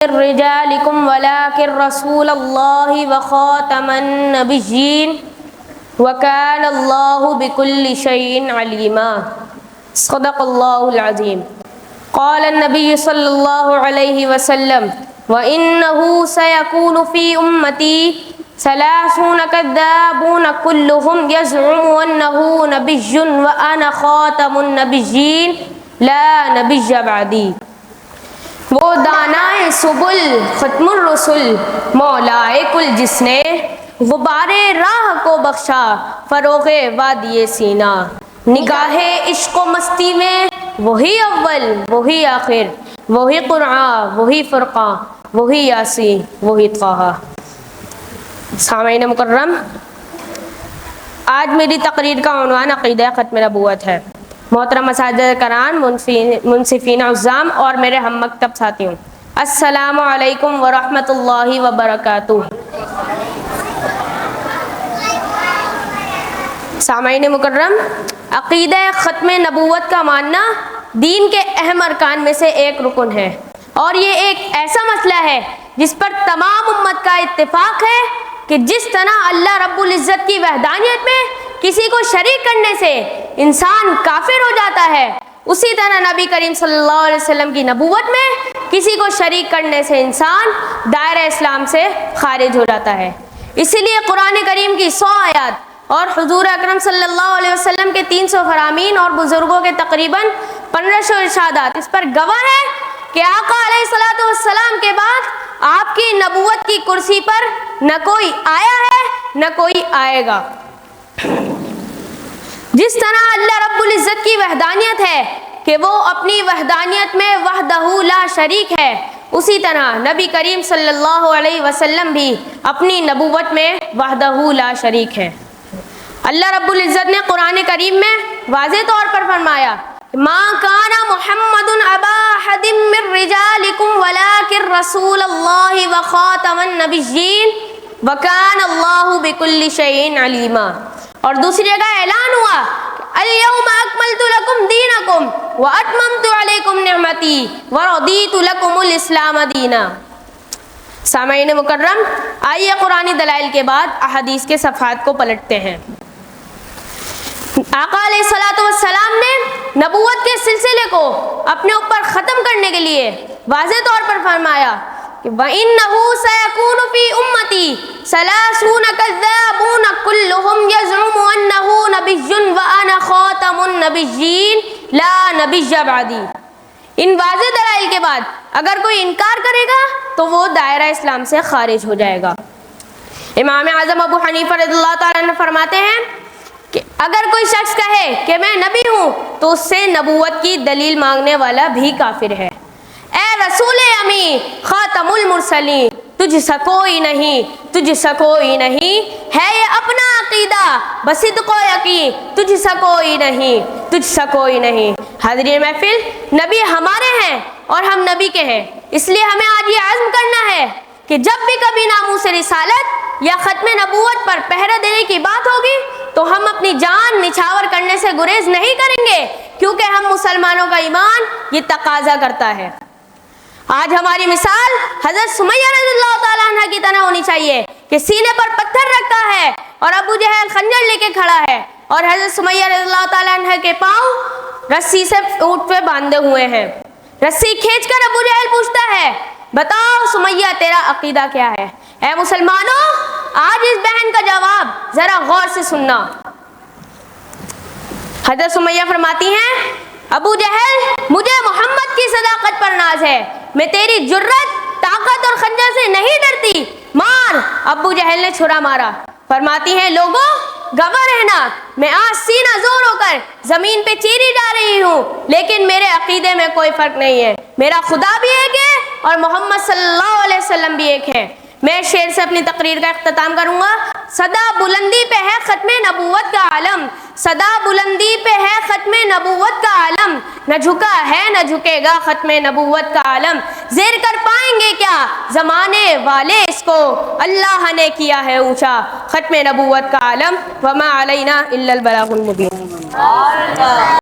رجالکم ولکن رسول اللہ وخاتم النبیین وکان اللہ بکل شیء علیما۔ صدق اللہ العظیم۔ قال النبی صلی اللہ علیہ وسلم وَإِنَّهُ سَيَكُونُ فِي أُمَّتِي ثَلَاثُونَ كَذَّابُونَ كُلُّهُمْ يَزْعُمُ أَنَّهُ نَبِيٌّ وَأَنَا خَاتَمُ النَّبِيِّينَ لَا نَبِيَّ بَعْدِي۔ وہ دانائے سبل ختم الرسل مولائے کل جس نے غبار راہ کو بخشا فروغ وادی سینا۔ نگاہ عشق و مستی میں وہی اول وہی آخر، وہی قرآن وہی فرقان وہی یاسین وہی طٰہٰ۔ سامعین مکرم، آج میری تقریر کا عنوان عقیدہ ختم نبوت ہے۔ محترم اساتذہ کرام، منصفین عزام اور میرے ہم مکتب ساتھیوں، السلام علیکم ورحمۃ اللہ وبرکاتہ۔ سامعین مکرم، عقیدہ ختم نبوت کا ماننا دین کے اہم ارکان میں سے ایک رکن ہے، اور یہ ایک ایسا مسئلہ ہے جس پر تمام امت کا اتفاق ہے کہ جس طرح اللہ رب العزت کی وحدانیت میں کسی کو شریک کرنے سے انسان کافر ہو جاتا ہے، اسی طرح نبی کریم صلی اللہ علیہ وسلم کی نبوت میں کسی کو شریک کرنے سے انسان دائرہ اسلام سے خارج ہو جاتا ہے۔ اسی لیے قرآن کریم کی 100 آیات اور حضور اکرم صلی اللہ علیہ وسلم کے 300 فرامین اور بزرگوں کے تقریباً 1500 ارشادات اس پر گواہ ہے کہ آقا علیہ الصلوۃ والسلام کے بعد آپ کی نبوت کی کرسی پر نہ کوئی آیا ہے نہ کوئی آئے گا۔ جس طرح اللہ رب العزت کی وحدانیت ہے کہ وہ اپنی وحدانیت میں وحدہ لا شریک ہے، اسی طرح نبی کریم صلی اللہ علیہ وسلم بھی اپنی نبوت میں وحدہ لا شریک ہے۔ اللہ رب العزت نے قرآن کریم میں واضح طور پر فرمایا ما کان محمد ابا احد من رجالکم ولکن رسول اللہ وخاتم النبیین وکان اللہ بکل شیء علیما۔ اور دوسری جگہ اعلان ہوا الیوم اکملت لکم دینکم واتممت علیکم نعمتی ورضیت لکم الاسلام دینا۔ سامعین مکرم، آئیے قرآنی دلائل کے بعد احادیث کے صفحات کو پلٹتے ہیں۔ آقا علیہ الصلوۃ والسلام نے نبوت کے سلسلے کو اپنے اوپر ختم کرنے کے لیے واضح طور پر فرمایا کہ وَإِنَّهُ سَيَكُونُ فِي أُمَّتِي 30 كَذَّابُونَ كُلُّهُمْ يَزْعُمُ أَنَّهُ نَبِيٌّ وَأَنَا خَاتَمُ النَّبِيِّينَ لَا نَبِيَّ بَعْدِي۔ ان واضح دلائل کے بعد اگر کوئی انکار کرے گا تو وہ دائرہ اسلام سے خارج ہو جائے گا۔ امام اعظم ابو حنیفہ رضی اللہ تعالیٰ عنہ فرماتے ہیں کہ اگر کوئی شخص کہے کہ میں نبی ہوں تو اس سے نبوت کی دلیل مانگنے والا بھی کافر ہے۔ اے رسول امی خاتم المرسلین، تجھ سا کوئی نہیں، تجھ سا کوئی نہیں ہے یہ اپنا عقیدہ بصدق و یقین، تجھ سا کوئی نہیں، تجھ سا کوئی نہیں۔ حاضرین محفل، نبی ہمارے ہیں اور ہم نبی کے ہیں، اس لیے ہمیں آج یہ عزم کرنا ہے کہ جب بھی کبھی ناموس رسالت یا ختم نبوت پر پہرہ دینے کی بات ہوگی تو ہم اپنی جان نچھاور کرنے سے گریز نہیں کریں گے، کیونکہ ہم مسلمانوں کا ایمان یہ تقاضا کرتا ہے۔ آج ہماری مثال حضرت سمیہ رضی اللہ تعالیٰ عنہ کی طرح ہونی چاہیے کہ سینے پر پتھر رکھا ہے اور ابو جہل خنجر لے کے کھڑا ہے، اور حضرت سمیہ رضی اللہ تعالیٰ عنہ کے پاؤں رسی سے اونٹ پہ باندھے ہوئے ہیں۔ رسی کھینچ کر ابو جہل پوچھتا ہے بتاؤ سمیہ تیرا عقیدہ کیا ہے؟ اے مسلمانوں، آج اس بہن کا جواب ذرا غور سے سننا۔ حضرت سمیہ فرماتی ہیں ابو جہل، مجھے محمد کی صداقت پر ناز ہے، میں تیری جرت، طاقت اور خنجر سے نہیں ڈرتی، مار۔ ابو جہل نے چھرا مارا۔ فرماتی ہیں لوگوں گواہ رہنا، میں آج سینہ زور ہو کر زمین پہ چیری جا رہی ہوں، لیکن میرے عقیدے میں کوئی فرق نہیں ہے، میرا خدا بھی ایک ہے اور محمد صلی اللہ علیہ وسلم بھی ایک ہے۔ میں شعر سے اپنی تقریر کا اختتام کروں گا۔ صدا بلندی پہ ہے ختم نبوت کا عالم، صدا بلندی پہ ہے ختم نبوت کا عالم، نہ جھکا ہے نہ جھکے گا ختم نبوت کا عالم، زیر کر پائیں گے کیا زمانے والے اس کو، اللہ نے کیا ہے اونچا ختم نبوت کا عالم، وما علینا الا البلاغ المبین۔